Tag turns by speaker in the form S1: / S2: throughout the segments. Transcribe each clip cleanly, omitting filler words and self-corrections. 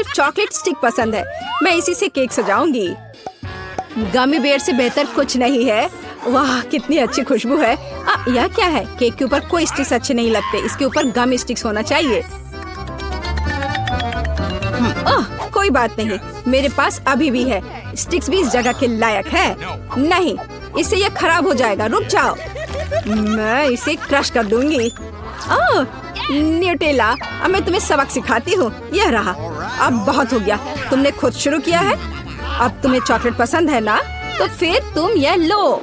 S1: सिर्फ chocolate stick पसंद है। मैं इसी से केक सजाऊंगी। गमी बेयर से बेहतर कुछ नहीं है। वाह कितनी अच्छी खुशबू है। यह क्या है? केक के ऊपर कोई स्टिक्स अच्छे नहीं लगते, इसके ऊपर गम स्टिक्स होना चाहिए। कोई बात नहीं, मेरे पास अभी भी है। स्टिक्स भी इस जगह के लायक है। नहीं, इससे यह खराब हो जाएगा। रुक जाओ, मैं इसे क्रश कर दूंगी। न्यूटेला, अब मैं तुम्हें सबक सिखाती हूँ। यह रहा। अब बहुत हो गया, तुमने खुद शुरू किया है। अब तुम्हें चॉकलेट पसंद है ना, तो फिर तुम यह लो।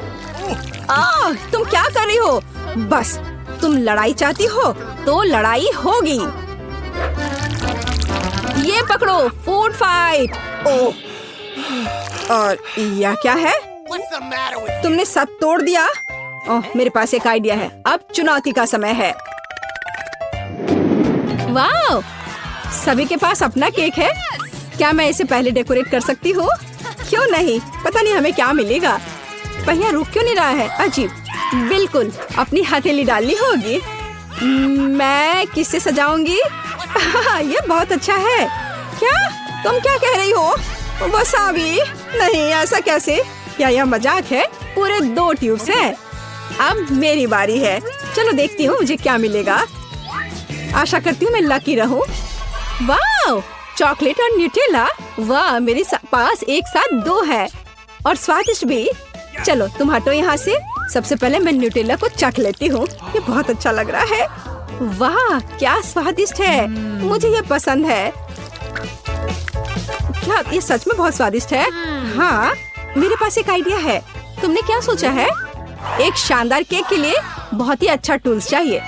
S1: तुम क्या कर रही हो? बस तुम लड़ाई चाहती हो तो लड़ाई होगी। ये पकड़ो, फूड फाइट। और यह क्या है? तुमने सब तोड़ दिया। मेरे पास एक आइडिया है। अब चुनौती का समय है। वाह, सभी के पास अपना केक है। क्या मैं इसे पहले डेकोरेट कर सकती हूँ? क्यों नहीं, पता नहीं हमें क्या मिलेगा। पहिया रुक क्यों नहीं रहा है? अजीब। बिल्कुल, अपनी हथेली डालनी होगी। मैं किससे सजाऊंगी? ये बहुत अच्छा है। क्या तुम क्या कह रही हो? वसाबी? नहीं, ऐसा कैसे? क्या यह मजाक है? पूरे 2 ट्यूब्स हैं। अब मेरी बारी है। चलो देखती हूँ मुझे क्या मिलेगा। आशा करती हूँ मैं लकी रहूं। वाह, चॉकलेट और न्यूटेला। वाह, मेरे पास एक साथ 2 है और स्वादिष्ट भी। चलो तुम हटो यहाँ से। सबसे पहले मैं न्यूटेला को चख लेती हूँ। ये बहुत अच्छा लग रहा है। वाह, क्या स्वादिष्ट है। मुझे ये पसंद है। क्या ये सच में बहुत स्वादिष्ट है? हाँ, मेरे पास एक आइडिया है। तुमने क्या सोचा है? एक शानदार केक के लिए बहुत ही अच्छा टूल्स चाहिए।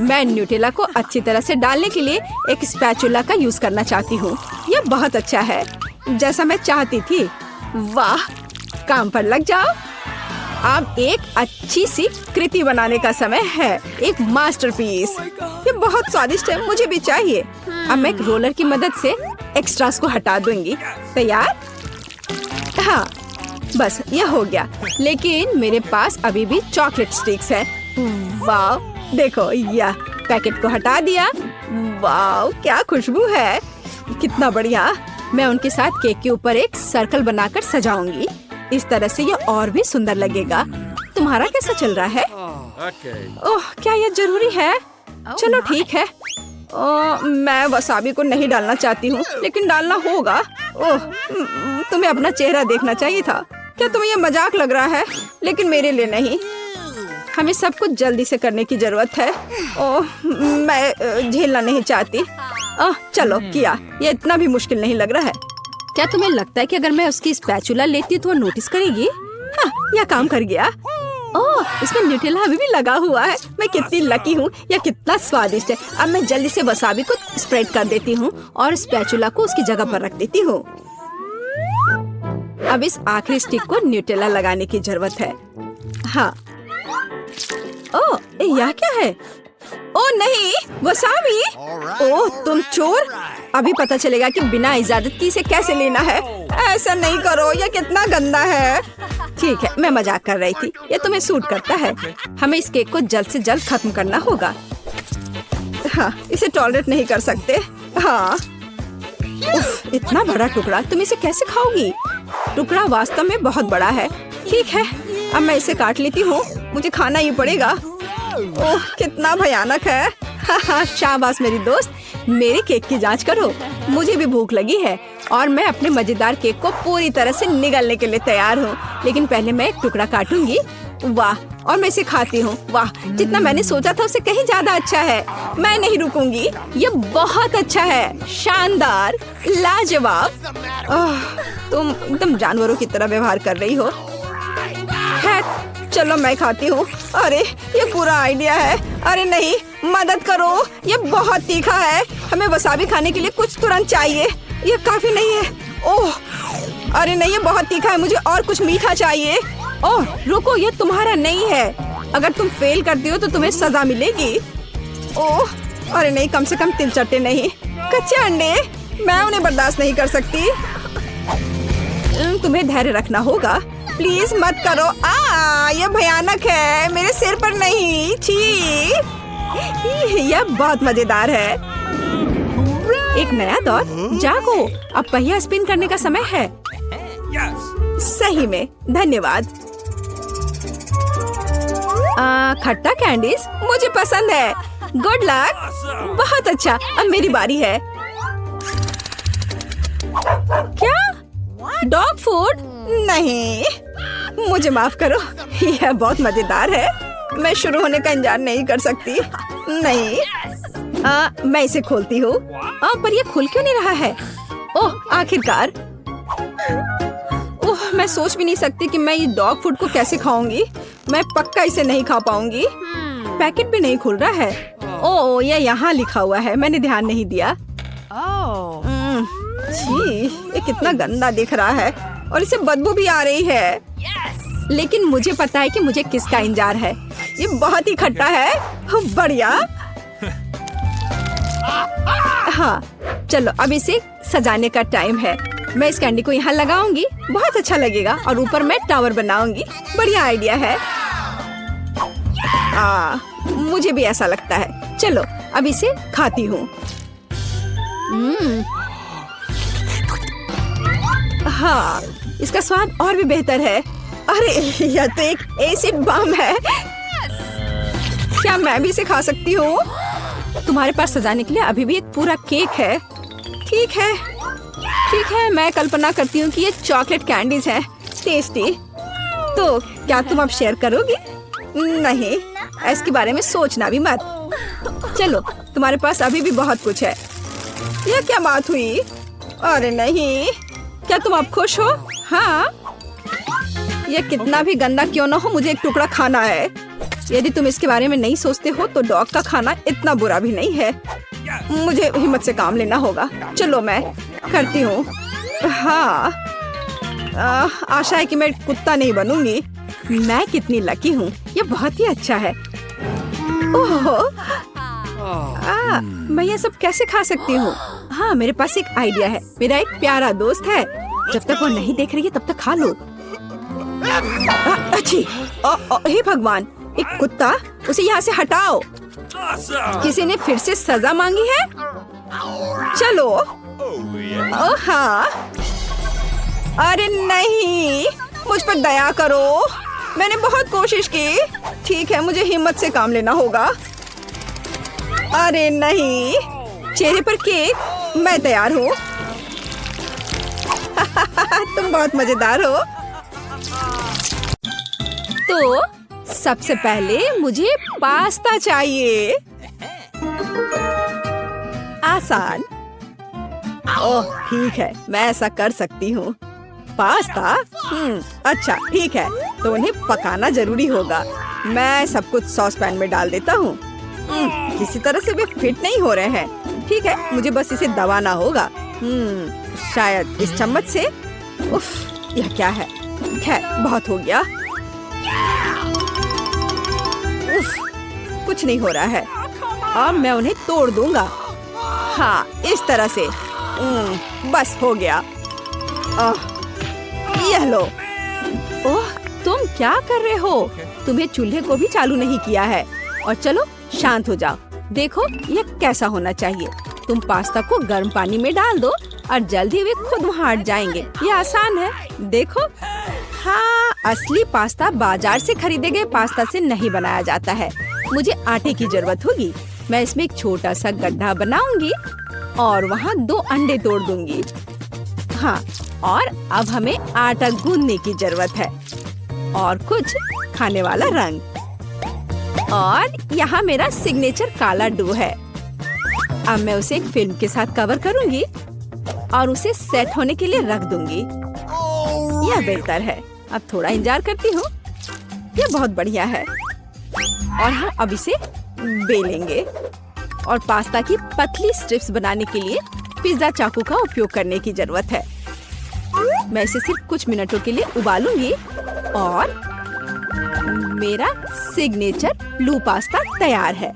S1: मैं न्यूटेला को अच्छी तरह से डालने के लिए एक स्पैचुला का यूज करना चाहती हूँ। यह बहुत अच्छा है, जैसा मैं चाहती थी। वाह, काम पर लग जाओ। अब एक अच्छी सी कृति बनाने का समय है। एक मास्टरपीस। ये बहुत स्वादिष्ट है, मुझे भी चाहिए। अब मैं एक रोलर की मदद से एक्स्ट्रास को हटा दूंगी। तैयार? हाँ, बस यह हो गया। लेकिन मेरे पास अभी भी चॉकलेट स्टिक्स है। वाह, देखो, यह पैकेट को हटा दिया। वाह, क्या खुशबू है। कितना बढ़िया। मैं उनके साथ केक के ऊपर एक सर्कल बनाकर सजाऊंगी। इस तरह से यह और भी सुंदर लगेगा। तुम्हारा कैसा चल रहा है? ओह, क्या यह जरूरी है? चलो ठीक है। मैं वसाबी को नहीं डालना चाहती हूँ, लेकिन डालना होगा। ओह, तुम्हें अपना चेहरा देखना चाहिए था। क्या तुम्हें यह मजाक लग रहा है? लेकिन मेरे लिए नहीं। हमें सब कुछ जल्दी से करने की जरूरत है। ओह, मैं झेलना नहीं चाहती। चलो किया। ये इतना भी मुश्किल नहीं लग रहा है। क्या तुम्हें लगता है कि अगर मैं उसकी स्पैचुला लेती तो वो नोटिस करेगी? हाँ, यह काम कर गया। ओह, इसमें न्यूटेला अभी भी लगा हुआ है। मैं कितनी लकी हूँ। यह कितना स्वादिष्ट है। अब मैं जल्दी से वसाबी को स्प्रेड कर देती हूँ और स्पैचुला को उसकी जगह पर रख देती हूँ। अब इस आखिरी स्टिक को न्यूटेला लगाने की जरूरत है। हाँ। ओह, यह क्या है? ओह नहीं, वसाबी। ओह, तुम चोर। अभी पता चलेगा कि बिना इजाजत की इसे कैसे लेना है। ऐसा नहीं करो, यह कितना गंदा है। ठीक है, मैं मजाक कर रही थी। ये तुम्हें सूट करता है। हमें इस केक को जल्द से जल्द खत्म करना होगा। हाँ, इसे टॉलरेट नहीं कर सकते। हाँ। उफ, इतना बड़ा टुकड़ा, तुम इसे कैसे खाओगी? टुकड़ा वास्तव में बहुत बड़ा है। ठीक है, अब मैं इसे काट लेती हूँ। मुझे खाना ही पड़ेगा। ओह, कितना भयानक है। हाँ, शाबाश मेरी दोस्त। मेरे केक की जांच करो। मुझे भी भूख लगी है और मैं अपने मजेदार केक को पूरी तरह से निगलने के लिए तैयार हूँ। लेकिन पहले मैं एक टुकड़ा काटूंगी। वाह, और मैं इसे खाती हूँ। वाह, जितना मैंने सोचा था उससे कहीं ज्यादा अच्छा है। मैं नहीं रुकूंगी। ये बहुत अच्छा है, शानदार, लाजवाब। तुम एकदम जानवरों की तरह व्यवहार कर रही हो। चलो मैं खाती हूँ। अरे, ये पूरा आइडिया है। अरे नहीं, मदद करो, ये बहुत तीखा है। हमें वसाबी खाने के लिए कुछ तुरंत चाहिए। ये काफी नहीं है। ओह, अरे नहीं, ये बहुत तीखा है। मुझे और कुछ मीठा चाहिए। ओह रुको, ये तुम्हारा नहीं है। अगर तुम फेल करती हो तो तुम्हें सजा मिलेगी। ओह, अरे नहीं, कम से कम तिल चट्टे नहीं। कच्चे अंडे, मैं उन्हें बर्दाश्त नहीं कर सकती। तुम्हें धैर्य रखना होगा। प्लीज मत करो। ये भयानक है। मेरे सिर पर नहीं। छी, यह बहुत मजेदार है। एक नया दौर। जागो, अब पहिया स्पिन करने का समय है। सही में, धन्यवाद। खट्टा कैंडीज मुझे पसंद है। Good luck. बहुत अच्छा, अब मेरी बारी है। क्या? Dog food? नहीं, मुझे माफ करो, यह बहुत मजेदार है। मैं शुरू होने का इंतजार नहीं कर सकती। नहीं, मैं इसे खोलती हूँ। पर यह खुल क्यों नहीं रहा है? ओह, आखिरकार। ओह, मैं सोच भी नहीं सकती कि मैं ये डॉग फूड को कैसे खाऊंगी। मैं पक्का इसे नहीं खा पाऊंगी। पैकेट भी नहीं खुल रहा है। ओह, यह यहाँ लिखा हुआ है, मैंने ध्यान नहीं दिया। छी, ये कितना गंदा दिख रहा है और इसे बदबू भी आ रही है। लेकिन मुझे पता है कि मुझे किसका इंतजार है। ये बहुत ही खट्टा है। बढ़िया। हाँ, चलो अब इसे सजाने का टाइम है। मैं इस कैंडी को यहाँ लगाऊंगी, बहुत अच्छा लगेगा, और ऊपर मैं टावर बनाऊंगी। बढ़िया आइडिया है। मुझे भी ऐसा लगता है। चलो अब इसे खाती हूँ। हाँ, इसका स्वाद और भी बेहतर है। अरे, यह तो एक एसिड बम है। क्या मैं भी इसे खा सकती हूँ? तुम्हारे पास सजाने के लिए अभी भी एक पूरा केक है। ठीक है, ठीक है, मैं कल्पना करती हूँ कि ये चॉकलेट कैंडीज है। टेस्टी। तो क्या तुम अब शेयर करोगी? नहीं, इसके बारे में सोचना भी मत। चलो, तुम्हारे पास अभी भी बहुत कुछ है। यह क्या बात हुई? अरे नहीं, क्या तुम अब खुश हो? हाँ, यह कितना भी गंदा क्यों ना हो, मुझे एक टुकड़ा खाना है। यदि तुम इसके बारे में नहीं सोचते हो तो डॉग का खाना इतना बुरा भी नहीं है। मुझे हिम्मत से काम लेना होगा। चलो मैं करती हूँ। हाँ, आशा है कि मैं कुत्ता नहीं बनूंगी। मैं कितनी लकी हूँ, ये बहुत ही अच्छा है। ओह, मैं ये सब कैसे खा सकती हूँ? हाँ, मेरे पास एक आइडिया है। मेरा एक प्यारा दोस्त है, जब तक वो नहीं देख रही है तब तक खा लो। अच्छी, हे भगवान, एक कुत्ता, उसे यहाँ से हटाओ। किसी ने फिर से सजा मांगी है? चलो। हाँ, अरे नहीं, मुझ पर दया करो, मैंने बहुत कोशिश की। ठीक है, मुझे हिम्मत से काम लेना होगा। अरे नहीं, चेहरे पर केक, मैं तैयार हूँ। तुम बहुत मजेदार हो। तो सबसे पहले मुझे पास्ता चाहिए। आसान। ओह, ठीक है, मैं ऐसा कर सकती हूँ। पास्ता? अच्छा, ठीक है, तो उन्हें पकाना जरूरी होगा। मैं सब कुछ सॉस पैन में डाल देता हूँ। किसी तरह से वे फिट नहीं हो रहे हैं। ठीक है, मुझे बस इसे दबाना होगा। शायद इस चम्मच से। उफ, यह क्या है? खैर, बहुत हो गया। उफ, कुछ नहीं हो रहा है। अब मैं उन्हें तोड़ दूंगा। हाँ, इस तरह से। बस हो गया। यह लो। ओह, तुम क्या कर रहे हो? तुम्हें चूल्हे को भी चालू नहीं किया है। और चलो शांत हो जाओ। देखो, यह कैसा होना चाहिए। तुम पास्ता को गर्म पानी में डाल दो और जल्दी वे खुद वहाँ हट जाएंगे। ये आसान है, देखो। हाँ, असली पास्ता बाजार से खरीदे गए पास्ता से नहीं बनाया जाता है। मुझे आटे की जरूरत होगी। मैं इसमें एक छोटा सा गड्ढा बनाऊंगी और वहाँ 2 अंडे तोड़ दूंगी। हाँ, और अब हमें आटा गूंदने की जरूरत है और कुछ खाने वाला रंग। और यहाँ मेरा सिग्नेचर काला डो है। अब मैं उसे एक फिल्म के साथ कवर करूंगी और उसे सेट होने के लिए रख दूंगी। यह बेहतर है। अब थोड़ा इंतजार करती हूँ। यह बहुत बढ़िया है। और हम अब इसे बेलेंगे और पास्ता की पतली स्ट्रिप्स बनाने के लिए पिज्जा चाकू का उपयोग करने की जरूरत है। मैं इसे सिर्फ कुछ मिनटों के लिए उबालूंगी और मेरा सिग्नेचर ब्लू पास्ता तैयार है।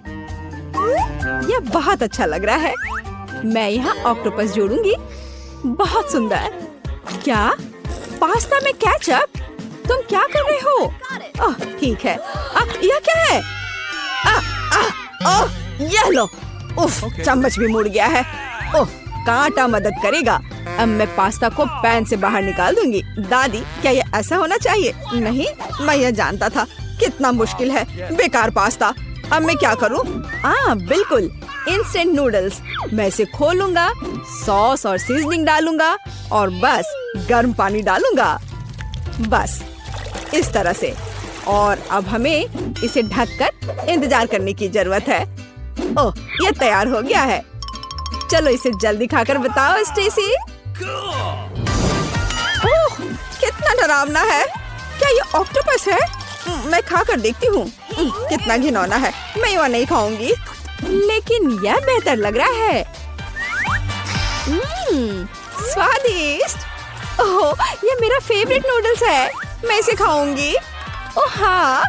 S1: यह बहुत अच्छा लग रहा है। मैं यहाँ ऑक्टोपस जोड़ूंगी। बहुत सुंदर। क्या? पास्ता में केचप? तुम क्या कर रहे हो? ओह, ठीक है। यह क्या है? यह लो। उफ, चम्मच भी मुड़ गया है। ओह, कांटा मदद करेगा। अब मैं पास्ता को पैन से बाहर निकाल दूंगी। दादी, क्या ये ऐसा होना चाहिए? नहीं, मैं यह जानता था। कितना मुश्किल है, बेकार पास्ता। अब मैं क्या करूं? बिल्कुल, इंस्टेंट नूडल्स। मैं इसे खोलूंगा, सॉस और सीजनिंग डालूंगा और बस गर्म पानी डालूंगा, बस इस तरह से। और अब हमें इसे ढककर इंतजार करने की जरूरत है। ओह, ये तैयार हो गया है। चलो इसे जल्दी खाकर बताओ स्टेसी। ओह, कितना डरावना है। क्या ये ऑक्टोपस है? मैं खाकर देखती हूँ। कितना घिनौना है। मैं यह नहीं खाऊंगी, लेकिन यह बेहतर लग रहा है। स्वादिष्ट। ओह, ये मेरा फेवरेट नूडल्स है। मैं इसे खाऊंगी। ओह हाँ,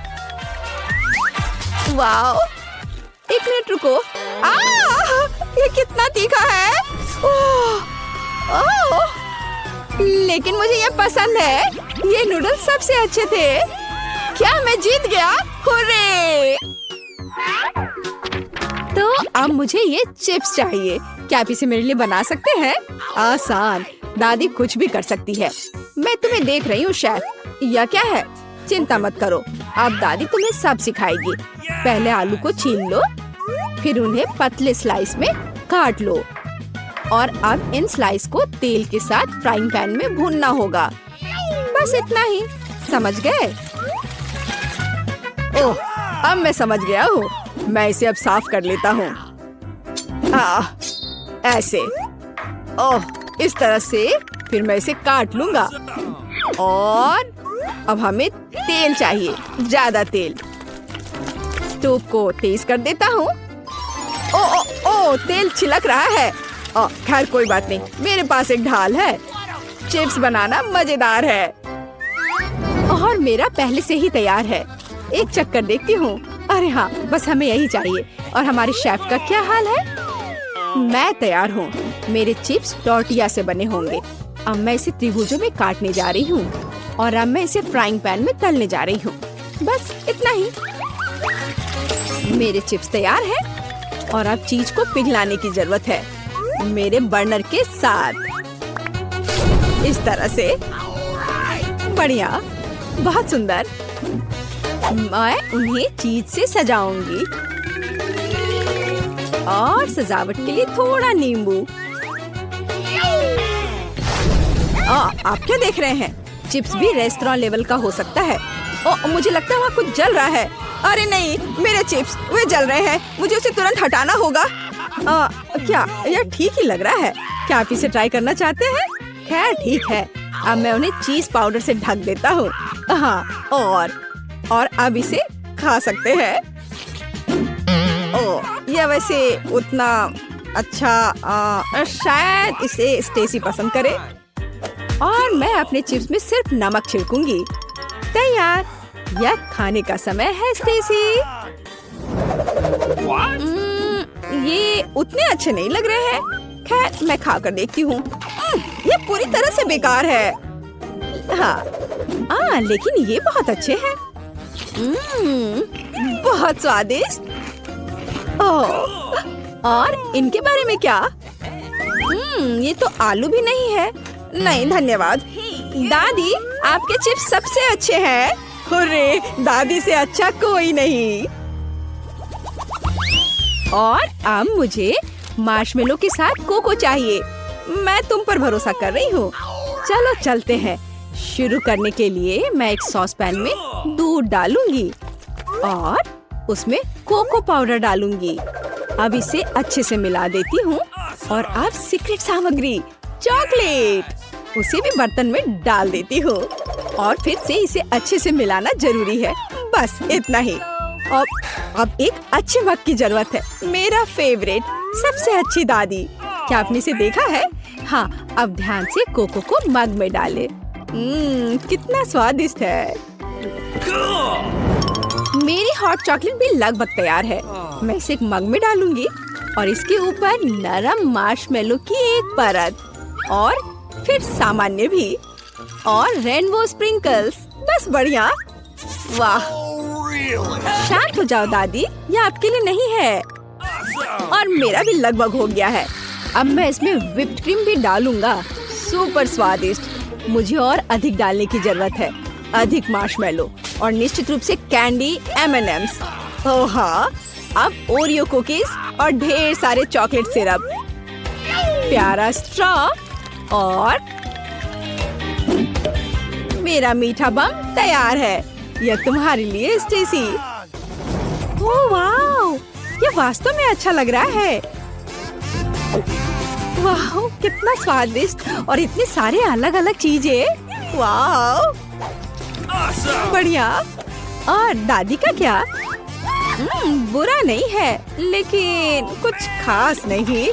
S1: वाओ। एक मिनट रुको। ये कितना तीखा है। ओह, लेकिन मुझे ये पसंद है। ये नूडल्स सबसे अच्छे थे। क्या मैं जीत गया? हुर्रे! तो अब मुझे ये चिप्स चाहिए। क्या आप इसे मेरे लिए बना सकते हैं? आसान, दादी कुछ भी कर सकती है। मैं तुम्हें देख रही हूँ शेफ। यह क्या है? चिंता मत करो, अब दादी तुम्हें सब सिखाएगी। पहले आलू को छील लो, फिर उन्हें पतले स्लाइस में काट लो और अब इन स्लाइस को तेल के साथ फ्राइंग पैन में भूनना होगा। बस इतना ही। समझ गए? ओह, अब मैं समझ गया हूँ। मैं इसे अब साफ कर लेता हूँ। ऐसे। ओह, इस तरह से। फिर मैं इसे काट लूंगा। और अब हमें तेल चाहिए, ज्यादा तेल। स्टोव को तेज कर देता हूँ। ओ, तेल छिलक रहा है। खैर कोई बात नहीं, मेरे पास एक ढाल है। चिप्स बनाना मजेदार है और मेरा पहले से ही तैयार है। एक चक्कर देखती हूँ। अरे हाँ, बस हमें यही चाहिए। और हमारे शेफ का क्या हाल है? मैं तैयार हूँ। मेरे चिप्स टॉर्टिया से बने होंगे। अब मैं इसे त्रिभुजों में काटने जा रही हूँ और अब मैं इसे फ्राइंग पैन में तलने जा रही हूँ। बस इतना ही। मेरे चिप्स तैयार हैं और अब चीज को पिघलाने की जरूरत है मेरे बर्नर के साथ। इस तरह से। बढ़िया, बहुत सुंदर। मैं उन्हें चीज से सजाऊंगी और सजावट के लिए थोड़ा नींबू। आप क्या देख रहे हैं? चिप्स भी रेस्टोरेंट लेवल का हो सकता है। मुझे लगता है वहाँ कुछ जल रहा है। अरे नहीं, मेरे चिप्स वे जल रहे हैं। मुझे उसे तुरंत हटाना होगा। क्या यह ठीक ही लग रहा है? क्या आप इसे ट्राई करना चाहते हैं? खैर ठीक है। अब मैं उन्हें चीज पाउडर से ढक देता हूँ। हाँ, और अब इसे खा सकते हैं। यह वैसे उतना अच्छा शायद इसे स्टेसी पसंद करे। और मैं अपने चिप्स में सिर्फ नमक छिड़कूंगी। तैयार। यह खाने का समय है स्टेसी। ये उतने अच्छे नहीं लग रहे हैं। खैर मैं खाकर देखती हूँ। ये पूरी तरह से बेकार है। हाँ, लेकिन ये बहुत अच्छे हैं। बहुत स्वादिष्ट। और इनके बारे में क्या? ये तो आलू भी नहीं है। नहीं धन्यवाद। दादी, आपके चिप्स सबसे अच्छे हैं। हुर्रे, दादी से अच्छा कोई नहीं। और अब मुझे मार्शमेलो के साथ कोको चाहिए। मैं तुम पर भरोसा कर रही हूँ। चलो चलते हैं। शुरू करने के लिए मैं एक सॉस पैन में दूध डालूंगी और उसमें कोको पाउडर डालूंगी। अब इसे अच्छे से मिला देती हूँ और अब सीक्रेट सामग्री चॉकलेट उसे भी बर्तन में डाल देती हूँ और फिर से इसे अच्छे से मिलाना जरूरी है। बस इतना ही। अब एक अच्छे मग की जरूरत है। मेरा फेवरेट, सबसे अच्छी दादी। क्या आपने इसे देखा है? हाँ, अब ध्यान से कोको को मग में डालें। कितना स्वादिष्ट है। मेरी हॉट चॉकलेट भी लगभग तैयार है। मैं इसे एक मग में डालूंगी और इसके ऊपर नरम मार्शमेलो की एक परत और फिर सामान्य भी और रेनबो स्प्रिंकल्स। बस बढ़िया। वाह, शांत हो जाओ दादी, ये आपके लिए नहीं है। और मेरा भी लगभग हो गया है। अब मैं इसमें व्हिप्ड क्रीम भी डालूंगा। सुपर स्वादिष्ट। मुझे और अधिक डालने की जरूरत है, अधिक मार्शमेलो और निश्चित रूप से कैंडी M&Ms। ओह हाँ, अब ओरियो कुकीज और ढेर सारे चॉकलेट सिरप, प्यारा स्ट्रॉ और मेरा मीठा बम तैयार है। यह तुम्हारे लिए स्टेसी। ओह वाह, ये वास्तव में अच्छा लग रहा है। वाह, कितना स्वादिष्ट और इतने सारे अलग अलग चीजें। वाह, बढ़िया। और दादी का क्या? बुरा नहीं है, लेकिन कुछ खास नहीं।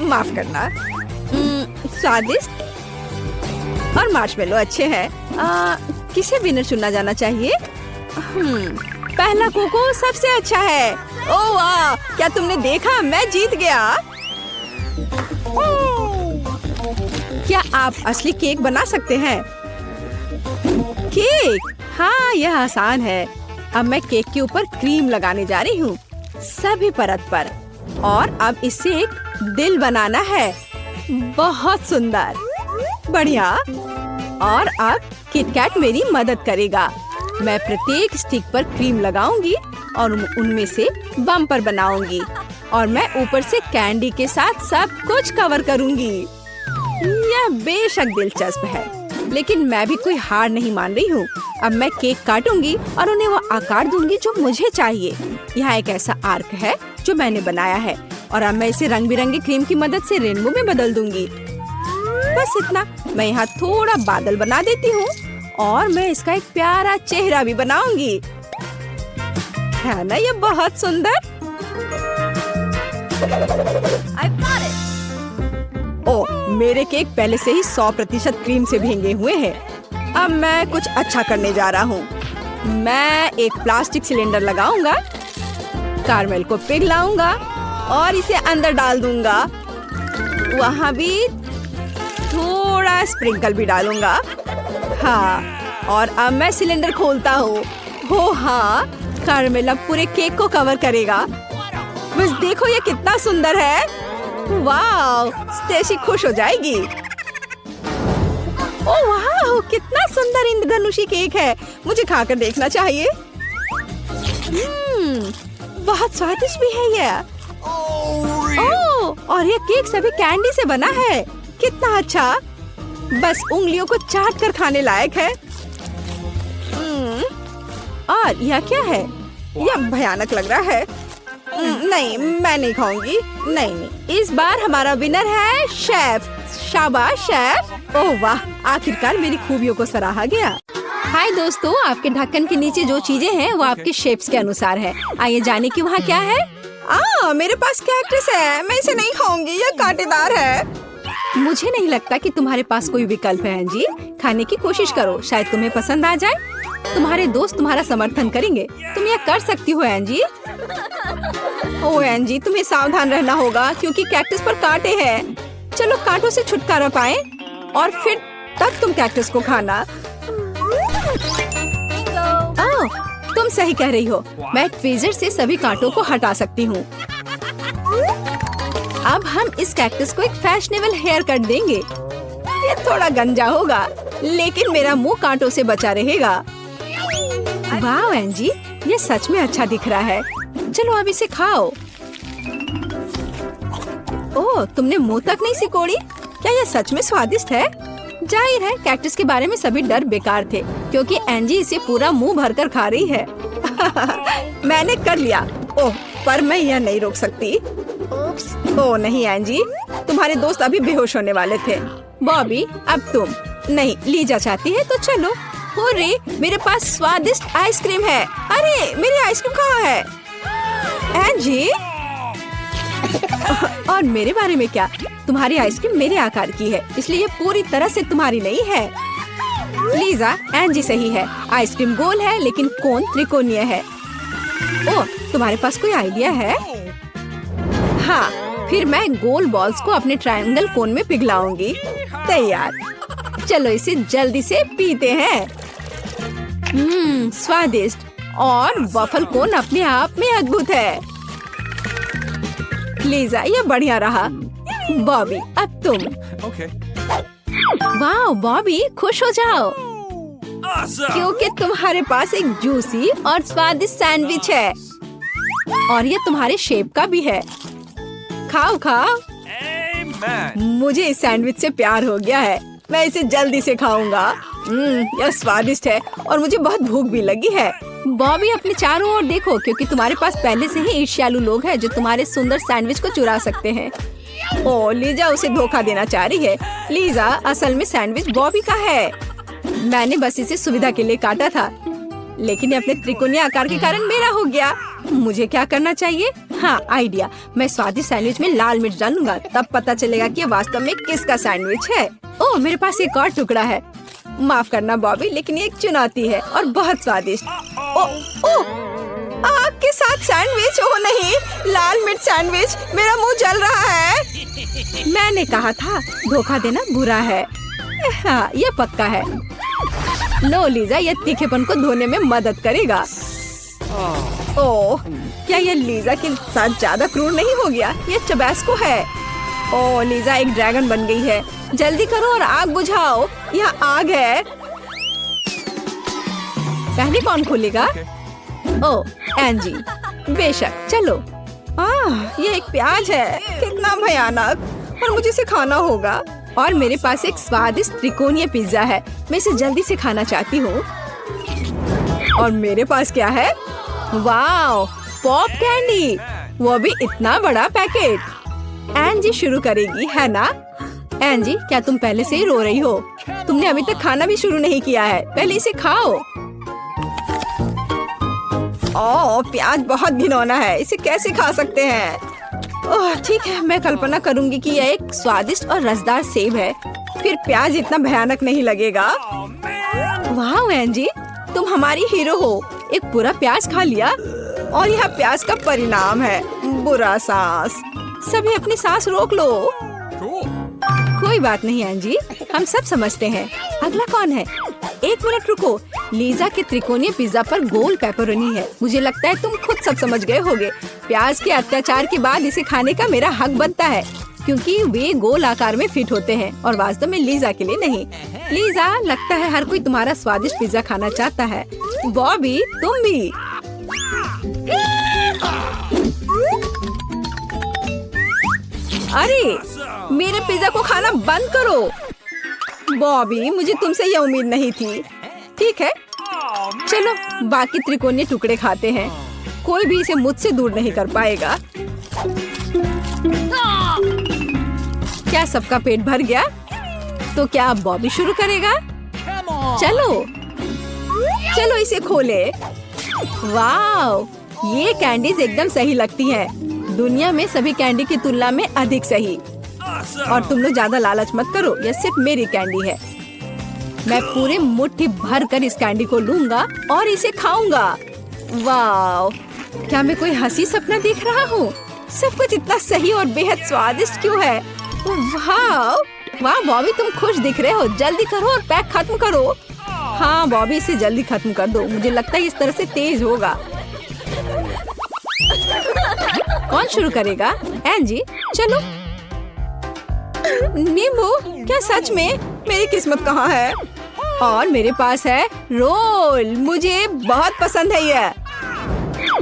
S1: माफ करना। स्वादिष्ट और मार्शमेलो अच्छे हैं। किसे विनर चुनना जाना चाहिए? पहला कोको सबसे अच्छा है। ओह वाह, क्या तुमने देखा? मैं जीत गया। क्या आप असली केक बना सकते हैं? केक? हाँ, यह आसान है। अब मैं केक के ऊपर क्रीम लगाने जा रही हूँ, सभी परत पर। और अब इससे एक दिल बनाना है। बहुत सुंदर, बढ़िया। और अब किटकैट मेरी मदद करेगा। मैं प्रत्येक स्टिक पर क्रीम लगाऊंगी और उनमें से बम्पर बनाऊंगी। और मैं ऊपर से कैंडी के साथ सब कुछ कवर करूंगी। यह बेशक दिलचस्प है, लेकिन मैं भी कोई हार नहीं मान रही हूँ। अब मैं केक काटूंगी और उन्हें वो आकार दूंगी जो मुझे चाहिए। यहाँ एक ऐसा आर्क है जो मैंने बनाया है और अब मैं इसे रंग बिरंगे क्रीम की मदद से रेनबो में बदल दूंगी। बस इतना। मैं यहाँ थोड़ा बादल बना देती हूँ और मैं इसका एक प्यारा चेहरा भी बनाऊंगी। है ना ये बहुत सुंदर? ओह, मेरे केक पहले से ही 100% क्रीम से भीगे हुए हैं। अब मैं कुछ अच्छा करने जा रहा हूँ। मैं एक प्लास्टिक सिलेंडर लगाऊंगा, कारमेल को पिघलाऊंगा और इसे अंदर डाल दूंगा। वहाँ भी थोड़ा स्प्रिंकल भी डालूंगा। हाँ, और अब मैं सिलेंडर खोलता हूँ। हो हाँ, कारमेल अब पूरे केक को कवर करेगा। बस देखो ये कितना सुंदर है। वाह, स्टेसी खुश हो जाएगी। ओह वाह, कितना सुंदर इंद्रधनुषी केक है। मुझे खाकर देखना चाहिए। बहुत स्वादिष्ट भी है ये। ओह, और ये केक सभी कैंडी से बना है। कितना अच्छा, बस उंगलियों को चाट कर खाने लायक है। और यह क्या है? यह भयानक लग रहा है। नहीं, मैं नहीं खाऊंगी। नहीं, इस बार हमारा विनर है शेफ। शाबाश शेफ। ओह वाह, आखिरकार मेरी खूबियों को सराहा गया। हाय दोस्तों, आपके ढक्कन के नीचे जो चीजें हैं वो आपके शेप्स के अनुसार है। आइए जाने की वहाँ क्या है। मेरे पास कैक्टस है। मैं इसे नहीं खाऊंगी, यह कांटेदार है। मुझे नहीं लगता कि तुम्हारे पास कोई विकल्प है एंजी। खाने की कोशिश करो, शायद तुम्हें पसंद आ जाए। तुम्हारे दोस्त तुम्हारा समर्थन करेंगे। तुम यह कर सकती हो एंजी। ओह एंजी, तुम्हें सावधान रहना होगा क्योंकि कैक्टस पर कांटे हैं। चलो कांटों से छुटकारा पाएं और फिर तब तुम कैक्टस को खाना। तुम सही कह रही हो। मैं ट्वीजर से सभी कांटों को हटा सकती हूँ। अब हम इस कैक्टस को एक फैशनेबल हेयर कट देंगे। ये थोड़ा गंजा होगा, लेकिन मेरा मुंह कांटों से बचा रहेगा। वाह एंजी, ये सच में अच्छा दिख रहा है। चलो अब इसे खाओ। ओह, तुमने मुंह तक नहीं सिकोड़ी? क्या यह सच में स्वादिष्ट है? जाहिर है कैक्टस के बारे में सभी डर बेकार थे, क्योंकि एंजी इसे पूरा मुंह भरकर खा रही है। मैंने कर लिया। ओह, पर मैं यह नहीं रोक सकती। ओह नहीं एंजी, तुम्हारे दोस्त अभी बेहोश होने वाले थे। बॉबी, अब तुम। नहीं, लीजा चाहती है तो चलो। हुर्रे, मेरे पास स्वादिष्ट आइसक्रीम है। अरे, मेरी आइसक्रीम कहाँ है? एंजी, और मेरे बारे में क्या? तुम्हारी आइसक्रीम मेरे आकार की है, इसलिए ये पूरी तरह से तुम्हारी नहीं है। लीजा, एंजी सही है। आइसक्रीम गोल है लेकिन कोन त्रिकोणीय है। ओह, तुम्हारे पास कोई आइडिया है? हाँ, फिर मैं गोल बॉल्स को अपने ट्रायंगल कोन में पिघलाऊंगी। तैयार। चलो इसे जल्दी से पीते हैं। स्वादिष्ट और वफल कोन अपने आप में अद्भुत है। लीजा, ये बढ़िया रहा। बॉबी अब तुम।
S2: Okay.
S1: वाह बॉबी, खुश हो जाओ
S2: Awesome.
S1: क्योंकि तुम्हारे पास एक जूसी और स्वादिष्ट सैंडविच है और ये तुम्हारे शेप का भी है। खाओ खाओ।
S2: Amen.
S1: मुझे इस सैंडविच से प्यार हो गया है। मैं इसे जल्दी से खाऊंगा। यह स्वादिष्ट है और मुझे बहुत भूख भी लगी है। बॉबी अपने चारों ओर देखो क्योंकि तुम्हारे पास पहले से ही ईर्ष्यालु लोग हैं जो तुम्हारे सुंदर सैंडविच को चुरा सकते हैं। ओ लीजा उसे धोखा देना चाह रही है। लीजा असल में सैंडविच बॉबी का है। मैंने बस इसे सुविधा के लिए काटा था लेकिन ये अपने त्रिकोणीय आकार के कारण मेरा हो गया। मुझे क्या करना चाहिए? हाँ आइडिया, मैं स्वादिष्ट सैंडविच में लाल मिर्च डालूंगा, तब पता चलेगा कि ये वास्तव में किसका सैंडविच है। ओह मेरे पास एक और टुकड़ा है। माफ करना बॉबी लेकिन ये एक चुनौती है और बहुत स्वादिष्ट। आग के साथ सैंडविच? ओ नहीं, लाल मिर्च सैंडविच, मेरा मुंह जल रहा है। मैंने कहा था धोखा देना बुरा है। हाँ ये पक्का है। लो लीजा, ये तीखेपन को धोने में मदद करेगा। ओह क्या ये लीजा के साथ ज्यादा क्रूर नहीं हो गया? ये टबैस्को है। ओह लीजा एक ड्रैगन बन गई है। जल्दी करो और आग बुझाओ। यहाँ आग है। पहले कौन खोलेगा? ओह एंजी। बेशक चलो। ये एक प्याज है, कितना भयानक, और मुझे इसे खाना होगा। और मेरे पास एक स्वादिष्ट त्रिकोणीय पिज्जा है, मैं इसे जल्दी से खाना चाहती हूँ। और मेरे पास क्या है? वाओ पॉप कैंडी, वो भी इतना बड़ा पैकेट। एंजी शुरू करेगी है ना? एंजी क्या तुम पहले से ही रो रही हो? तुमने अभी तक खाना भी शुरू नहीं किया है, पहले इसे खाओ। ओह प्याज बहुत घिनौना है, इसे कैसे खा सकते हैं? ओह ठीक है, मैं कल्पना करूंगी कि यह एक स्वादिष्ट और रसदार सेब है, फिर प्याज इतना भयानक नहीं लगेगा। वाह एंजी, तुम हमारी हीरो हो। एक पूरा प्याज खा लिया और यह प्याज का परिणाम है, बुरा सांस। सभी अपनी सांस रोक लो। कोई बात नहीं एंजी, हम सब समझते हैं। अगला कौन है? एक मिनट रुको। लीजा के त्रिकोणीय पिज्जा पर गोल पेपरोनी है। मुझे लगता है तुम खुद सब समझ गए होगे। प्याज के अत्याचार के बाद इसे खाने का मेरा हक बनता है क्योंकि वे गोल आकार में फिट होते हैं और वास्तव में लीजा के लिए नहीं। लीजा लगता है हर कोई तुम्हारा स्वादिष्ट पिज्जा खाना चाहता है। बॉबी तुम भी। अरे मेरे पिज्जा को खाना बंद करो। बॉबी मुझे तुमसे यह उम्मीद नहीं थी। ठीक है चलो बाकी त्रिकोणीय टुकड़े खाते हैं, कोई भी इसे मुझसे दूर नहीं कर पाएगा। क्या सबका पेट भर गया? तो क्या अब बॉबी शुरू करेगा? चलो चलो इसे खोले। वाव ये कैंडीज एकदम सही लगती हैं। दुनिया में सभी कैंडी की तुलना में अधिक सही। और तुम लोग ज्यादा लालच मत करो, यह सिर्फ मेरी कैंडी है। मैं पूरे मुट्ठी भर कर इस कैंडी को लूंगा और इसे खाऊंगा। वाव क्या मैं कोई हंसी सपना देख रहा हूँ? सब कुछ इतना सही और बेहद स्वादिष्ट क्यों है? वाह वाह बॉबी तुम खुश दिख रहे हो। जल्दी करो और पैक खत्म करो। हाँ बॉबी इसे जल्दी खत्म कर दो, मुझे लगता है इस तरह से तेज होगा। कौन शुरू करेगा? एंजी चलो। नींबू क्या सच में? मेरी किस्मत कहाँ है? और मेरे पास है रोल, मुझे बहुत पसंद है यह।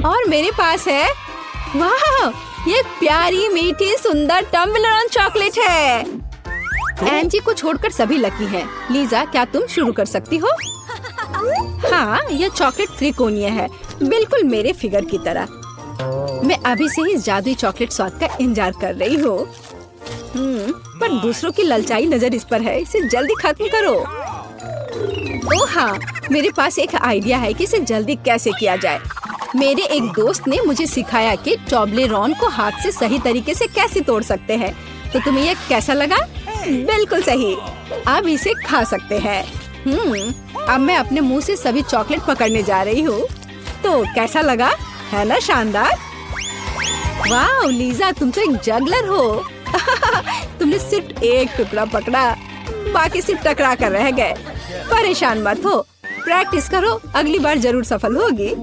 S1: और मेरे पास है वाह ये प्यारी मीठी सुंदर टम्बलर चॉकलेट है। एंजी को छोड़कर सभी लकी हैं। लीजा क्या तुम शुरू कर सकती हो? हाँ यह चॉकलेट त्रिकोणीय है, बिल्कुल मेरे फिगर की तरह। मैं अभी से ही जादुई चॉकलेट स्वाद का इंतजार कर रही हूँ। पर दूसरों की ललचाई नजर इस पर है, इसे जल्दी खत्म करो। ओह हाँ मेरे पास एक आइडिया है कि इसे जल्दी कैसे किया जाए। मेरे एक दोस्त ने मुझे सिखाया कि टॉब्लेरोन को हाथ से सही तरीके से कैसे तोड़ सकते हैं। तो तुम्हें यह कैसा लगा? बिल्कुल सही। अब इसे खा सकते हैं। अब मैं अपने मुंह से सभी चॉकलेट पकड़ने जा रही हूँ। तो कैसा लगा? है ना शानदार? वाह लीजा तुम तो एक जगलर हो। तुमने सिर्फ एक टुकड़ा पकड़ा, बाकी सिर्फ टकरा कर रह गए। परेशान मत हो, प्रैक्टिस करो, अगली बार जरूर सफल होगी।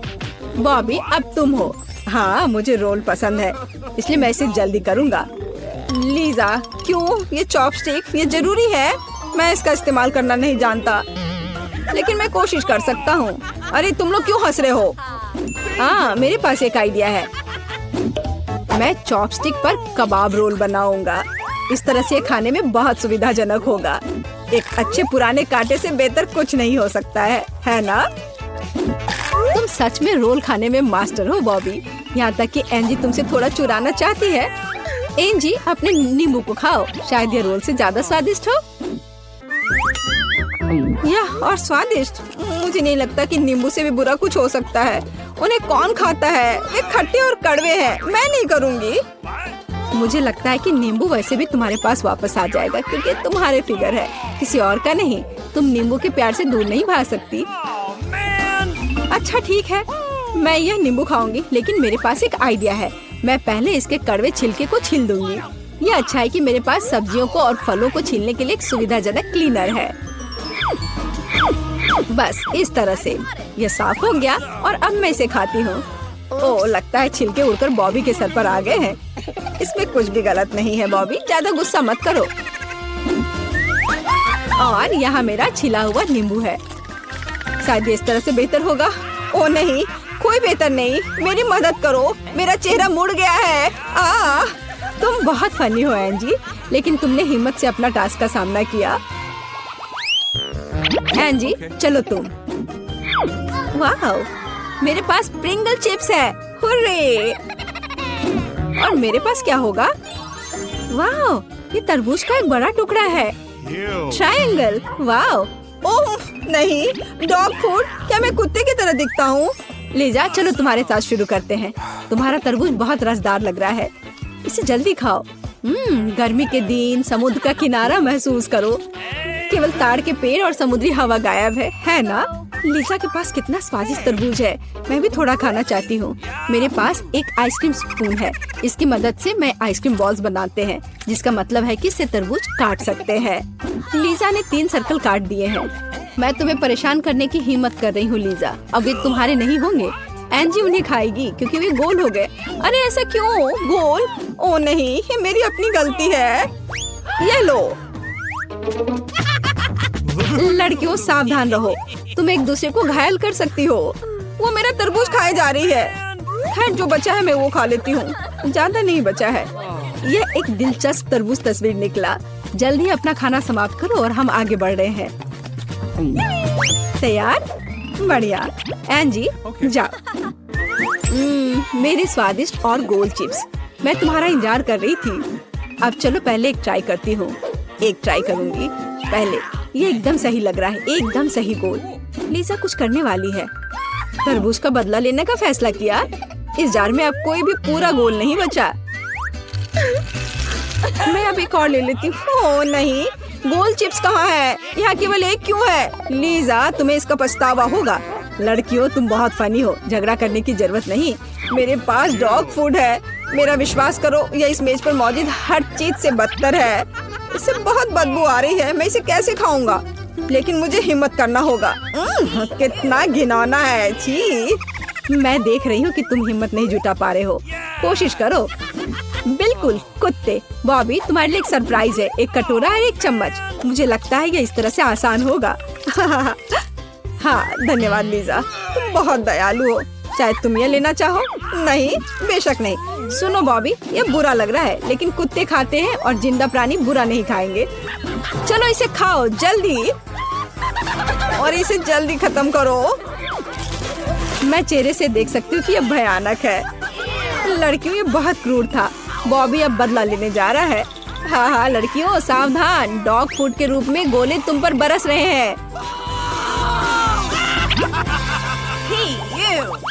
S1: बॉबी अब तुम हो। हाँ मुझे रोल पसंद है इसलिए मैं इसे जल्दी करूँगा। लीजा, क्यों? ये चॉपस्टिक ये जरूरी है? मैं इसका इस्तेमाल करना नहीं जानता, लेकिन मैं कोशिश कर सकता हूँ। अरे तुम लोग क्यों हंस रहे हो? हाँ, मेरे पास एक आइडिया है। मैं चॉपस्टिक पर कबाब रोल बनाऊंगा। इस तरह से खाने में बहुत सुविधाजनक होगा। एक अच्छे पुराने कांटे से बेहतर कुछ नहीं हो सकता है ना? तुम सच में रोल खाने में मास्टर हो बॉबी। यहाँ तक कि एंजी तुमसे थोड़ा चुराना चाहती है। एंजी, अपने नींबू को खाओ, शायद ये रोल से ज्यादा स्वादिष्ट हो। यह और स्वादिष्ट? मुझे नहीं लगता कि नींबू से भी बुरा कुछ हो सकता है। उन्हें कौन खाता है? वे खट्टे और कड़वे हैं। मैं नहीं करूँगी। मुझे लगता है कि नींबू वैसे भी तुम्हारे पास वापस आ जाएगा, क्योंकि तुम्हारे फिगर है, किसी और का नहीं। तुम नींबू के प्यार से दूर नहीं भाग सकती। अच्छा ठीक है, मैं यह नींबू खाऊंगी, लेकिन मेरे पास एक आइडिया है। मैं पहले इसके कड़वे छिलके को छील दूंगी। यह अच्छा है कि मेरे पास सब्जियों को और फलों को छीलने के लिए एक सुविधाजनक क्लीनर है। बस इस तरह से यह साफ हो गया और अब मैं इसे खाती हूँ। ओह, लगता है छिलके उड़कर बॉबी के सर पर आ गए हैं। इसमें कुछ भी गलत नहीं है बॉबी, ज्यादा गुस्सा मत करो। और यहाँ मेरा छिला हुआ नींबू है। शायद इस तरह से बेहतर होगा। ओह नहीं, कोई बेहतर नहीं। मेरी मदद करो, मेरा चेहरा मुड़ गया है। तुम बहुत फनी हो एंजी, लेकिन तुमने हिम्मत से अपना टास्क का सामना किया। एंजी, चलो तुम। वाह, मेरे पास प्रिंगल चिप्स है। हुर्रे! और मेरे पास क्या होगा? वाह, ये तरबूज का एक बड़ा टुकड़ा है। ट्रायंगल। वाह! ओह नहीं, डॉग फूड। क्या मैं कुत्ते की तरह दिखता हूँ? लीजा, चलो तुम्हारे साथ शुरू करते हैं। तुम्हारा तरबूज बहुत रसदार लग रहा है, इसे जल्दी खाओ। गर्मी के दिन समुद्र का किनारा महसूस करो। केवल ताड़ के पेड़ और समुद्री हवा गायब है ना? लीजा के पास कितना स्वादिष्ट तरबूज है। मैं भी थोड़ा खाना चाहती हूँ। मेरे पास एक आइसक्रीम स्पून है। इसकी मदद से मैं आइसक्रीम बॉल्स बनाते हैं, जिसका मतलब है कि इससे तरबूज काट सकते हैं। लीजा ने 3 सर्कल काट दिए हैं। मैं तुम्हें परेशान करने की हिम्मत कर रही हूँ लीजा। अब वे तुम्हारे नहीं होंगे। एंजी उन्हें खाएगी क्योंकि वे गोल हो गए। अरे ऐसा क्यों? गोल? ओ नहीं, ये मेरी अपनी गलती है। ये लो। लड़कियों, सावधान रहो, तुम एक दूसरे को घायल कर सकती हो। वो मेरा तरबूज खाए जा रही है। खैर, जो बचा है मैं वो खा लेती हूँ। ज्यादा नहीं बचा है। यह एक दिलचस्प तरबूज तस्वीर निकला। जल्दी अपना खाना समाप्त करो और हम आगे बढ़ रहे हैं। तैयार? बढ़िया। एंजी, जाओ। मेरे स्वादिष्ट और गोल चिप्स, मैं तुम्हारा इंतजार कर रही थी। अब चलो पहले एक ट्राई करती हूँ। एक ट्राई करूँगी पहले। ये एकदम सही लग रहा है, एकदम सही गोल। लीजा कुछ करने वाली है। तरबूज का बदला लेने का फैसला किया। इस जार में अब कोई भी पूरा गोल नहीं बचा। मैं अब एक और ले लेती हूँ। ओह नहीं, गोल चिप्स कहाँ है? यहाँ केवल एक क्यों है? लीजा, तुम्हें इसका पछतावा होगा। लड़कियों, तुम बहुत फनी हो। झगड़ा करने की जरूरत नहीं। मेरे पास डॉग फूड है। मेरा विश्वास करो, यह इस मेज पर मौजूद हर चीज से बदतर है। इससे बहुत बदबू आ रही है। मैं इसे कैसे खाऊंगा? लेकिन मुझे हिम्मत करना होगा। कितना घिनौना है। छी! मैं देख रही हूँ कि तुम हिम्मत नहीं जुटा पा रहे हो। कोशिश करो। बिल्कुल कुत्ते। बॉबी, तुम्हारे लिए एक सरप्राइज है। एक कटोरा और एक चम्मच। मुझे लगता है ये इस तरह से आसान होगा। हाँ, धन्यवाद लीजा, तुम बहुत दयालु हो। शायद तुम ये लेना चाहो? नहीं, बेशक नहीं। सुनो बॉबी, ये बुरा लग रहा है, लेकिन कुत्ते खाते हैं और जिंदा प्राणी बुरा नहीं खाएंगे। चलो इसे खाओ जल्दी, और इसे जल्दी खत्म करो। मैं चेहरे से देख सकती हूँ कि यह भयानक है। लड़कियों, ये बहुत क्रूर था। बॉबी अब बदला लेने जा रहा है। हाँ, लड़कियों सावधान, डॉग फूड के रूप में गोले तुम पर बरस रहे हैं। Hey, you!